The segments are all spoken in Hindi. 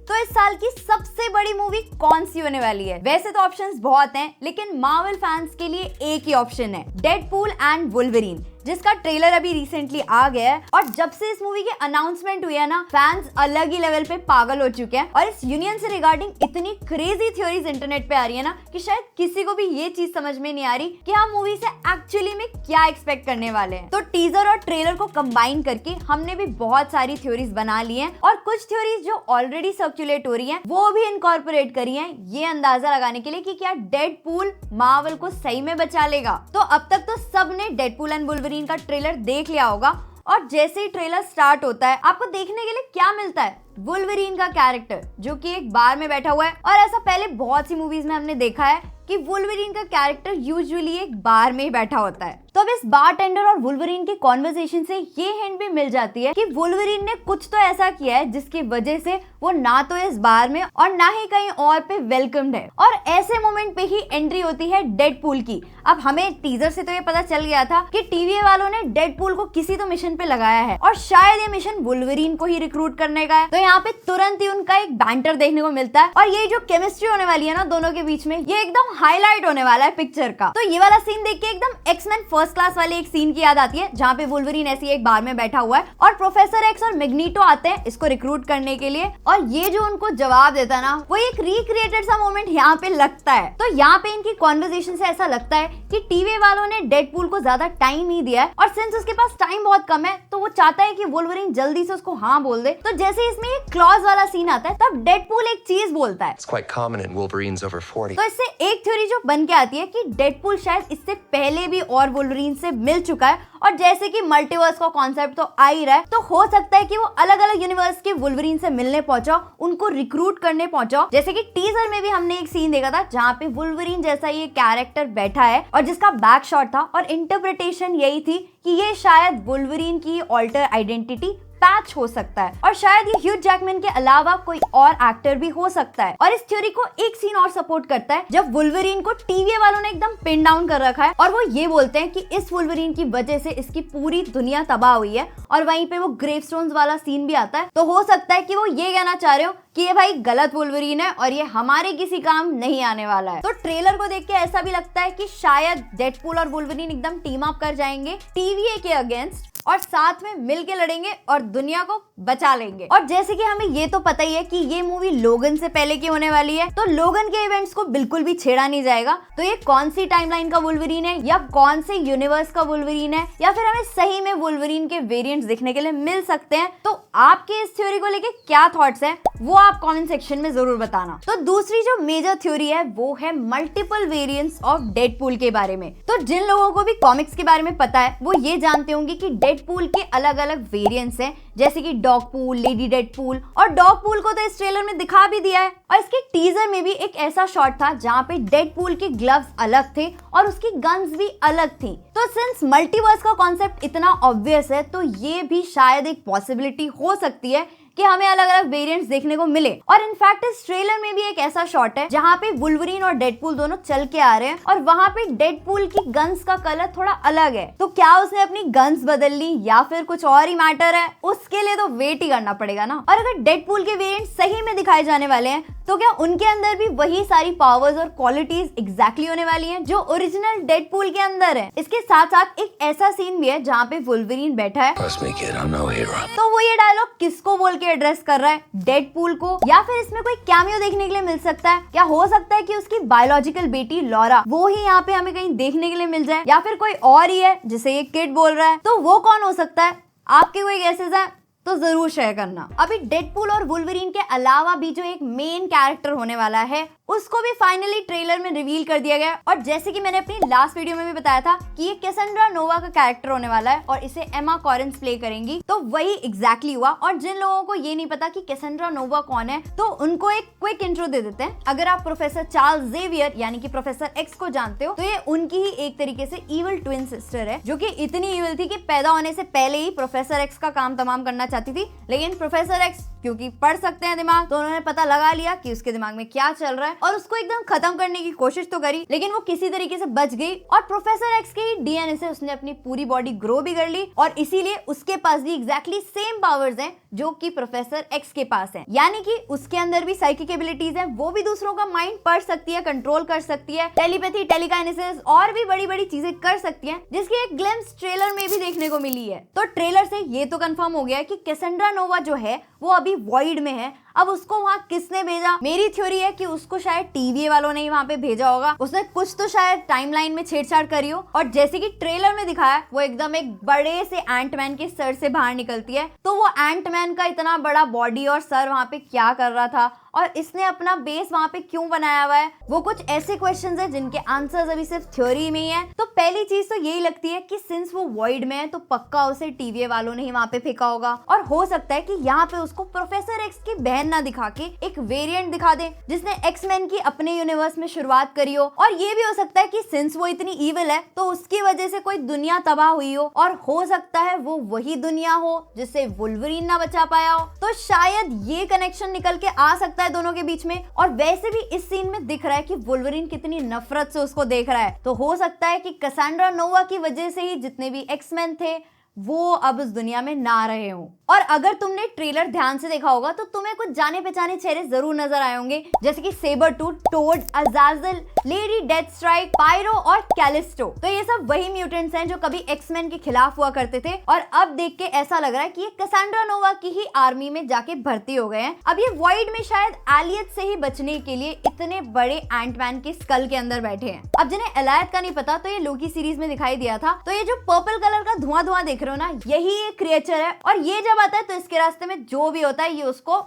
तो इस साल की सबसे बड़ी मूवी कौन सी होने वाली है? वैसे तो ऑप्शंस बहुत हैं, लेकिन मार्वल फैंस के लिए एक ही ऑप्शन है, डेडपूल एंड वुल्वरीन, जिसका ट्रेलर अभी रिसेंटली आ गया है। और जब से इस मूवी की अनाउंसमेंट हुई है ना, फैंस अलग ही लेवल पे पागल हो चुके हैं। और इस यूनियन से रिगार्डिंग इतनी क्रेजी थ्योरीज इंटरनेट पे आ रही है ना कि शायद किसी को भी ये चीज समझ में नहीं आ रही कि हम मूवी से एक्चुअली में क्या एक्सपेक्ट करने वाले हैं। तो टीजर और ट्रेलर को कंबाइन करके हमने भी बहुत सारी थ्योरीज बना ली हैं, और कुछ थ्योरीज जो ऑलरेडी सर्कुलेट हो रही हैं वो भी इनकॉर्पोरेट करी हैं, ये अंदाजा लगाने के लिए कि क्या डेडपूल मार्वल को सही में बचा लेगा। तो अब तक तो सबने डेडपूल एंड वुल्वरीन का ट्रेलर देख लिया होगा, और जैसे ही ट्रेलर स्टार्ट होता है आपको देखने के लिए क्या मिलता है? वुल्वरीन का कैरेक्टर जो कि एक बार में बैठा हुआ है। और ऐसा पहले बहुत सी मूवीज में हमने देखा है कि वुल्वरीन का कैरेक्टर यूजुअली एक बार में ही बैठा होता है। तो अब इस बारटेंडर और वुल्वरीन की कॉन्वर्सेशन से ये हिंट भी मिल जाती है कि वुल्वरीन ने कुछ तो ऐसा किया है जिसकी वजह से वो ना तो इस बार में और ना ही कहीं और पे वेलकम्ड है। और ऐसे मोमेंट पे ही एंट्री होती है डेडपूल की। अब हमें टीजर से तो ये पता चल गया था कि टीवीए वालों ने डेडपूल को किसी तो मिशन पे लगाया है, और शायद ये मिशन वुल्वरीन को ही रिक्रूट करने का है। तो यहाँ पे तुरंत ही उनका एक बैंटर देखने को मिलता है, और ये जो केमिस्ट्री होने वाली है ना दोनों के बीच में, ये एकदम हाईलाइट होने वाला है पिक्चर का। तो ये वाला सीन देख के एकदम एक्समैन फर्स्ट क्लास वाले एक सीन की याद आती है, जहाँ पे वुल्वरीन ऐसी एक बार में बैठा हुआ है और प्रोफेसर एक्स और मैग्नीटो आते हैं इसको रिक्रूट करने के लिए, और ये जो उनको जवाब देता ना, वो एक रिक्रिएटेड सा मोमेंट यहाँ पे लगता है। तो यहाँ पे इनकी कॉन्वर्सेशन से ऐसा लगता है कि टीवी वालों ने डेडपूल को ज्यादा टाइम नहीं दिया है, और सिंस उसके पास टाइम बहुत कम है तो वो चाहता है कि वुल्वरीन जल्दी से उसको हाँ बोल दे। तो जैसे इसमें एक क्लॉज वाला सीन आता है तब डेडपूल एक चीज बोलता है, तो इससे एक थ्योरी जो बन के आती है कि डेडपूल शायद इससे पहले भी और वुल्वरीन से मिल चुका है, और जैसे कि मल्टीवर्स का कॉन्सेप्ट तो आ ही रहा है, तो हो सकता है कि वो अलग अलग यूनिवर्स के वुल्वरीन से मिलने पहुंचा, उनको रिक्रूट करने पहुंचा। जैसे कि टीजर में भी हमने एक सीन देखा था जहाँ पे वुल्वरीन जैसा ये कैरेक्टर बैठा है और जिसका बैक शॉट था, और इंटरप्रिटेशन यही थी कि ये शायद वुल्वरीन की ऑल्टर आइडेंटिटी पैच हो सकता है, और शायद ये ह्यूज जैकमैन के अलावा कोई और एक्टर भी हो सकता है। और इस थ्योरी को एक सीन और सपोर्ट करता है जब वुल्वरीन को टीवी वालों ने एकदम पिन डाउन कर रखा है, और वो ये बोलते हैं कि इस वुल्वरीन की वजह से इसकी पूरी दुनिया तबाह हुई है, और वहीं पे वो ग्रेवस्टोन्स वाला सीन भी आता है। तो हो सकता है कि वो ये कहना चाह रहे हो कि ये भाई गलत वुल्वरीन है और ये हमारे किसी काम नहीं आने वाला है। तो ट्रेलर को देख के ऐसा भी लगता है कि शायद डेडपूल और वुल्वरीन एकदम टीम अप कर जाएंगे टीवीए के अगेंस्ट, और साथ में मिलके लड़ेंगे और दुनिया को बचा लेंगे। और जैसे कि हमें ये तो पता ही है कि ये मूवी लोगन से पहले की होने वाली है, तो लोगन के इवेंट्स को बिल्कुल भी छेड़ा नहीं जाएगा। तो ये कौन सी टाइमलाइन का वुल्वरीन है, या कौन से यूनिवर्स का वुल्वरीन है, या फिर हमें सही में वुल्वरीन के वेरिएंट्स देखने के लिए मिल सकते हैं? तो आपके इस थ्योरी को लेके क्या थॉट्स हैं वो आप कमेंट सेक्शन में जरूर बताना। तो दूसरी जो मेजर थ्योरी है वो है मल्टीपल वेरिएंट्स ऑफ डेडपूल के बारे में। तो जिन लोगों को भी कॉमिक्स के बारे में पता है वो ये जानते होंगे कि डेडपूल के अलग अलग वेरिएंट्स हैं, जैसे कि डॉगपूल, लेडी डेडपूल, और डॉगपूल को तो इस ट्रेलर में दिखा भी दिया है। और इसके टीजर में भी एक ऐसा शॉट था जहाँ पे डेडपूल के ग्लव्स अलग थे और उसकी गन्स भी अलग थी। तो सिंस मल्टीवर्स का कॉन्सेप्ट इतना ऑब्वियस है, तो ये भी शायद एक पॉसिबिलिटी हो सकती है कि हमें अलग अलग वेरिएंट्स देखने को मिले। और इनफैक्ट इस ट्रेलर में भी एक ऐसा शॉट है जहाँ पे वुल्वरीन और डेडपूल दोनों चल के आ रहे हैं, और वहाँ पे डेडपूल की गन्स का कलर थोड़ा अलग है। तो क्या उसने अपनी गन्स बदल ली या फिर कुछ और ही मैटर है, उसके लिए तो वेट ही करना पड़ेगा ना। और अगर डेडपूल के वेरिएंट सही में दिखाए जाने वाले हैं तो क्या उनके अंदर भी वही सारी पावर्स और क्वालिटीज एग्जैक्टली होने वाली हैं जो ओरिजिनल डेडपूल के अंदर है? इसके साथ साथ एक ऐसा सीन भी है जहाँ पे वुल्वरीन बैठा है, तो वो ये डायलॉग किसको बोल के एड्रेस कर रहा है, डेडपूल को, या फिर इसमें कोई कैमियो देखने के लिए मिल सकता है? क्या हो सकता है कि उसकी बायोलॉजिकल बेटी लॉरा वो ही यहाँ पे हमें कहीं देखने के लिए मिल जाए, या फिर कोई और ही है जिसे ये किड बोल रहा है? तो वो कौन हो सकता है? आपके कोई गेसेस है तो जरूर शेयर करना। अभी डेडपूल और वुल्वरीन के अलावा भी जो एक मेन कैरेक्टर होने वाला है उसको भी फाइनली ट्रेलर में रिवील कर दिया गया। और जैसे कि मैंने अपनी लास्ट वीडियो में भी बताया था कि ये कैसेंड्रा नोवा का कैरेक्टर होने वाला है और इसे एमा कॉरिन्स प्ले करेंगी, तो वही एग्जैक्टली हुआ। और जिन लोगों को ये नहीं पता कि कैसेंड्रा नोवा कौन है, तो उनको एक क्विक इंट्रो दे देते हैं। अगर आप प्रोफेसर चार्ल्स जेवियर यानी कि प्रोफेसर एक्स को जानते हो, तो ये उनकी ही एक तरीके से इविल ट्विन सिस्टर है, जो कि इतनी इविल थी कि पैदा होने से पहले ही प्रोफेसर एक्स का काम तमाम करना चाहती थी, लेकिन प्रोफेसर एक्स क्योंकि पढ़ सकते हैं दिमाग, तो उन्होंने पता लगा लिया कि उसके दिमाग में क्या चल रहा है और उसको एकदम खत्म करने की कोशिश तो करी, लेकिन वो किसी तरीके से बच गई और प्रोफेसर एक्स के ही डीएनए से उसने अपनी पूरी बॉडी ग्रो भी कर ली और इसीलिए उसके पास भी एग्जैक्टली सेम पावर्स हैं जो कि प्रोफेसर एक्स के पास है। यानी कि उसके अंदर भी साइकिक एबिलिटीज हैं, वो भी दूसरों का माइंड पढ़ सकती है, कंट्रोल कर सकती है, टेलीपैथी, टेलीकाइनेसिस और भी बड़ी बड़ी चीजें कर सकती है, जिसकी एक ग्लिम्स ट्रेलर में भी देखने को मिली है। तो ट्रेलर से ये तो कंफर्म हो गया है कि कैसेंड्रा नोवा जो है वो अभी वॉइड में है। अब उसको वहां किसने भेजा? मेरी थ्योरी है कि उसको शायद टीवीए वालों ने ही वहां पे भेजा होगा। उसने कुछ तो शायद टाइमलाइन में छेड़छाड़ करी हो और जैसे कि ट्रेलर में दिखाया वो एकदम एक बड़े से एंटमैन के सर से बाहर निकलती है। तो वो एंटमैन का इतना बड़ा बॉडी और सर वहां पे क्या कर रहा था और इसने अपना बेस वहां पे क्यों बनाया हुआ है? वो कुछ ऐसे क्वेश्चंस है जिनके आंसर्स अभी सिर्फ थ्योरी में ही है। तो पहली चीज तो यही लगती है कि सिंस वो वॉइड में है तो पक्का उसे टीवीए वालों ने ही वहां पे फेंका होगा और हो सकता है कि यहाँ पे उसको प्रोफेसर एक्स की बहन ना दिखा के एक वेरिएंट दिखा दे जिसने एक्समैन की अपने यूनिवर्स में शुरुआत करी हो। और ये भी हो सकता है कि सिंस वो इतनी ईविल है तो उसकी वजह से कोई दुनिया तबाह हुई हो और हो सकता है वो वही दुनिया हो जिससे वुल्वरीन ना बचा पाया हो। तो शायद ये कनेक्शन निकल के आ सकता है दोनों के बीच में। और वैसे भी इस सीन में दिख रहा है कि वुल्वरीन कितनी नफरत से उसको देख रहा है, तो हो सकता है कि कैसेंड्रा नोवा की वजह से ही जितने भी एक्समैन थे वो अब उस दुनिया में ना रहे हों। और अगर तुमने ट्रेलर ध्यान से देखा होगा तो तुम्हें कुछ जाने पहचाने चेहरे जरूर नजर आए होंगे, जैसे कि Sabretooth, Toad, Azazel, Lady Deathstrike, Pyro और कैलिस्टो। तो ये सब वही म्यूटेंट्स हैं जो कभी एक्समैन के खिलाफ हुआ करते थे और अब देख के ऐसा लग रहा है कि ये कैसेंड्रा नोवा की ही आर्मी में जाके भर्ती हो गए हैं। अब ये वॉइड में शायद एलियट से ही बचने के लिए इतने बड़े एंटमैन के स्कल के अंदर बैठे हैं। अब जिन्हें एलायत का नहीं पता तो ये लोकी सीरीज में दिखाई दिया था। तो ये जो पर्पल कलर का धुआं धुआं देख रहे हो ना, यही एक क्रिएचर है और ये जब आता है तो इसके रास्ते में जो भी होता है ये उसको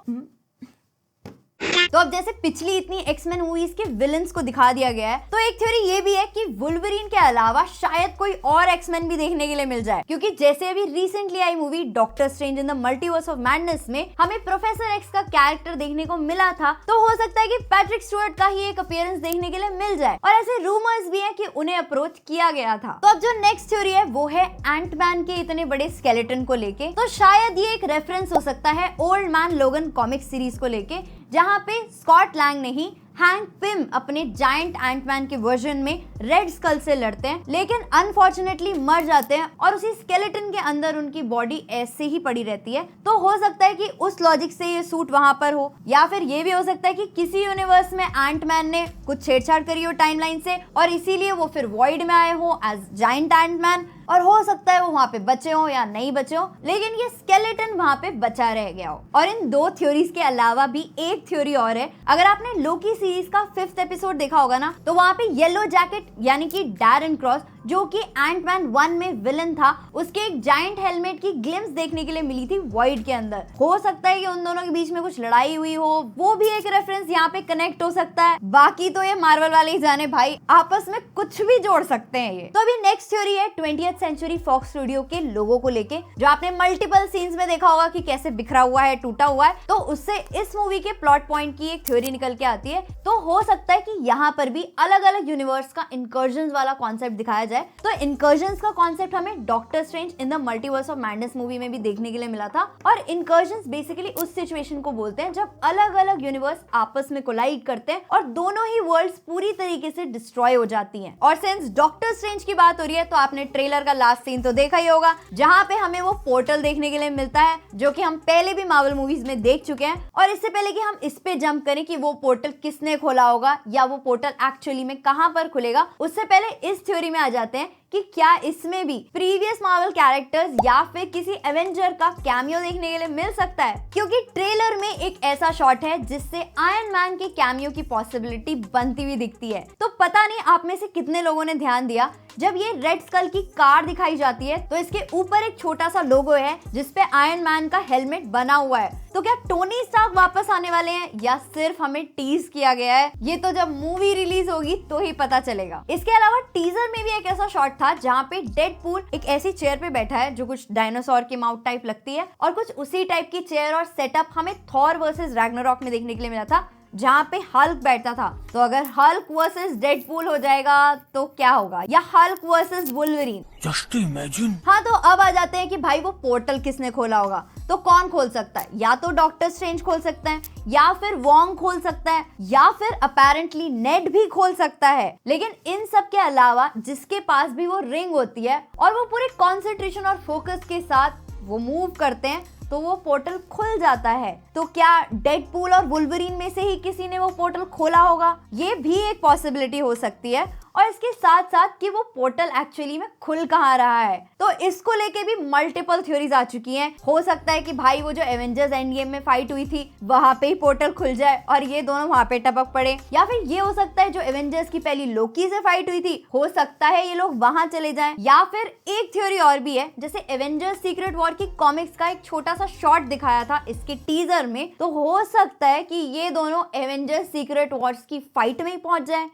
तो अब जैसे पिछली इतनी एक्समैन मूवीज के विलन्स को दिखा दिया गया है, तो एक थ्योरी ये भी है कि वुल्वरीन के अलावा शायद कोई और एक्समैन भी देखने के लिए मिल जाए, क्योंकि जैसे अभी recently I movie doctor strange in the multiverse of madness में हमें प्रोफेसर एक्स का कैरेक्टर देखने को मिला था, तो हो सकता है कि पैट्रिक स्टुअर्ट का ही एक अपीयरेंस देखने के लिए मिल जाए। और ऐसे रूमर्स भी है कि उन्हें अप्रोच किया गया था। तो अब जो नेक्स्ट थ्योरी है वो है एंटमैन के इतने बड़े स्केलेटन को लेके। तो शायद ये एक रेफरेंस हो सकता है ओल्ड मैन लोगन कॉमिक सीरीज को लेके, जहां पे स्कॉट लैंग नहीं हैंक पिम अपने जायंट एंटमैन के वर्जन में रेड स्कल से लड़ते हैं, लेकिन अनफॉर्चुनेटली मर जाते हैं और उसी स्केलेटन के अंदर उनकी बॉडी ऐसे ही पड़ी रहती है। तो हो सकता है कि उस लॉजिक से ये सूट वहां पर हो, या फिर ये भी हो सकता है कि किसी यूनिवर्स में एंटमैन ने कुछ छेड़छाड़ करी हो टाइमलाइन से और इसीलिए वो फिर वॉइड में आए हो एज जायंट एंटमैन, और हो सकता है वो वहां पे बचे हो या नहीं बचे हो, लेकिन ये स्केलेटन वहां पे बचा रह गया हो। और इन दो थ्योरीज के अलावा भी एक थ्योरी और है। अगर आपने लोकी सीरीज का 5th एपिसोड देखा होगा ना, तो वहां पे येलो जैकेट यानी कि डैरन क्रॉस जो कि एंटमैन 1 में विलन था, उसके एक जायंट हेलमेट की ग्लिम्स देखने के लिए मिली थी वॉइड के अंदर। हो सकता है कि उन दोनों के बीच में कुछ लड़ाई हुई हो, वो भी एक रेफरेंस यहाँ पे कनेक्ट हो सकता है। बाकी तो ये मार्वल वाले ही जाने भाई, आपस में कुछ भी जोड़ सकते हैं ये। तो अभी नेक्स्ट थ्योरी है 20th सेंचुरी फॉक्स स्टूडियो के लोगों को लेके, जो आपने मल्टीपल सीन्स में देखा होगा कि कैसे बिखरा हुआ है, टूटा हुआ है, तो उससे इस मूवी के प्लॉट पॉइंट की एक थ्योरी निकल के आती है। तो हो सकता है कि यहाँ पर भी अलग अलग यूनिवर्स का इनकर्जन वाला कॉन्सेप्ट दिखाया जाए। तो इनकर्जन्स का कॉन्सेप्ट हमें doctor strange in the multiverse of madness movie में भी देखने के लिए मिला था। और इनकर्जन्स बेसिकली उस सिचुएशन को बोलते हैं जब अलग अलग यूनिवर्स आपस में कोलाइड करते हैं और दोनों ही वर्ल्ड्स पूरी तरीके से डिस्ट्रॉय हो जाती हैं। और सिंस डॉक्टर स्ट्रेंज की बात हो रही है तो आपने ट्रेलर का लास्ट सीन तो देखा ही होगा, जहां पे हमें वो पोर्टल देखने के लिए मिलता है जो कि हम पहले भी मार्वल मूवीज में देख चुके हैं। और इससे पहले कि हम इस पे जंप करें कि वो पोर्टल किसने खोला होगा या वो पोर्टल एक्चुअली में कहां पर खुलेगा, उससे पहले इस थ्योरी में आ जाते हैं कि क्या इसमें भी प्रीवियस मार्वल कैरेक्टर्स या फिर किसी एवेंजर का कैमियो देखने के लिए मिल सकता है, क्योंकि ट्रेलर में एक ऐसा शॉट है जिससे आयरन मैन के कैमियो की पॉसिबिलिटी बनती हुई दिखती है। तो पता नहीं आप में से कितने लोगों ने ध्यान दिया, जब ये रेड स्कल की कार दिखाई जाती है तो इसके ऊपर एक छोटा सा लोगो है जिसपे आयरन मैन का हेलमेट बना हुआ है। तो क्या टोनी स्टार्क वापस आने वाले हैं या सिर्फ हमें टीज किया गया है, ये तो जब मूवी रिलीज होगी तो ही पता चलेगा। इसके अलावा टीजर में भी एक ऐसा शॉट था जहाँ पे डेडपूल एक ऐसी चेयर पे बैठा है जो कुछ डायनासोर की माउथ टाइप लगती है, और कुछ उसी टाइप की चेयर और सेटअप हमें थॉर वर्सेस रैग्नारॉक में देखने के लिए मिला था, जहाँ पे हल्क बैठता था। तो अगर हल्क वर्सेस डेडपूल हो जाएगा तो क्या होगा, या Hulk versus Wolverine, just imagine. हाँ, तो अब आ जाते हैं कि भाई वो पोर्टल किसने खोला होगा। तो कौन खोल सकता है? या तो डॉक्टर स्ट्रेंज खोल सकता है, या फिर वॉन्ग खोल सकता है, या फिर अपेरेंटली नेड भी खोल सकता है। लेकिन इन सब के अलावा जिसके पास भी वो रिंग होती है और वो पूरे कॉन्सेंट्रेशन और फोकस के साथ वो मूव करते हैं तो वो पोर्टल खुल जाता है। तो क्या डेडपूल और वुल्वरीन में से ही किसी ने वो पोर्टल खोला होगा? ये भी एक पॉसिबिलिटी हो सकती है। और इसके साथ साथ कि वो पोर्टल एक्चुअली में खुल कहाँ रहा है, तो इसको लेके भी मल्टीपल थ्योरीज आ चुकी हैं। हो सकता है कि भाई वो जो एवेंजर्स एंड गेम में फाइट हुई थी वहां पे ही पोर्टल खुल जाए और ये दोनों वहां पे टपक पड़े, या फिर ये हो सकता है जो एवेंजर्स की पहली लोकी से फाइट हुई थी हो सकता है ये लोग वहां चले जाएं, या फिर एक थ्योरी और भी है, जैसे एवेंजर्स सीक्रेट वॉर की कॉमिक्स का एक छोटा सा शॉट दिखाया था इसके टीजर में, तो हो सकता है कि ये दोनों एवेंजर्स सीक्रेट वॉर्स की फाइट में ही पहुंच जाए।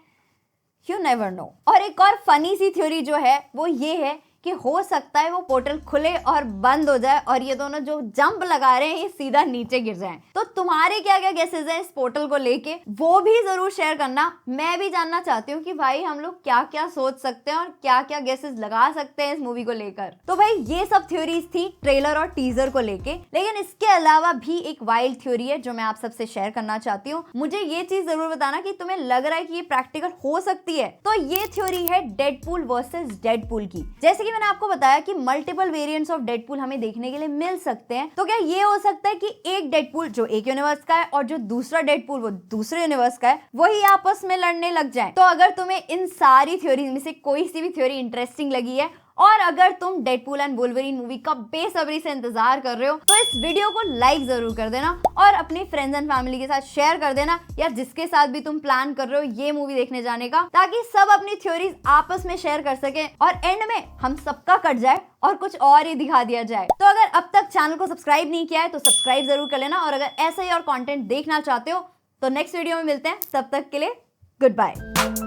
You never know। और एक और फनी सी थ्योरी जो है वो ये है कि हो सकता है वो पोर्टल खुले और बंद हो जाए और ये दोनों जो जंप लगा रहे हैं ये सीधा नीचे गिर जाएं। तो तुम्हारे क्या क्या गेसेस हैं इस पोर्टल को लेके, वो भी जरूर शेयर करना। मैं भी जानना चाहती हूँ कि भाई हम लोग क्या क्या सोच सकते हैं और क्या क्या गेसेस लगा सकते हैं इस मूवी को लेकर। तो भाई ये सब थ्योरीज थी ट्रेलर और टीजर को लेके, लेकिन इसके अलावा भी एक वाइल्ड थ्योरी है जो मैं आप सबसे शेयर करना चाहती हूँ। मुझे ये चीज जरूर बताना कि तुम्हें लग रहा है कि ये प्रैक्टिकल हो सकती है। तो ये थ्योरी है डेडपूल वर्सेस डेडपूल की। जैसे कि मैंने आपको बताया कि मल्टीपल वेरिएंट्स ऑफ डेडपूल हमें देखने के लिए मिल सकते हैं, तो क्या ये हो सकता है कि एक डेडपूल जो एक यूनिवर्स का है और जो दूसरा डेडपूल वो दूसरे यूनिवर्स का है वही आपस में लड़ने लग जाए? तो अगर तुम्हें इन सारी थ्योरीज में से कोई सी भी थ्योरी इंटरेस्टिंग लगी है और अगर तुम डेडपूल एंड वुल्वरीन मूवी का बेसब्री से इंतजार कर रहे हो तो इस वीडियो को लाइक जरूर कर देना और अपने फ्रेंड्स एंड फैमिली के साथ शेयर कर देना, या जिसके साथ भी तुम प्लान कर रहे हो ये मूवी देखने जाने का, ताकि सब अपनी थ्योरीज आपस में शेयर कर सके और एंड में हम सबका कट जाए और कुछ और ही दिखा दिया जाए। तो अगर अब तक चैनल को सब्सक्राइब नहीं किया है तो सब्सक्राइब जरूर कर लेना, और अगर ऐसा ही और कंटेंट देखना चाहते हो तो नेक्स्ट वीडियो में मिलते हैं। तब तक के लिए गुड बाय।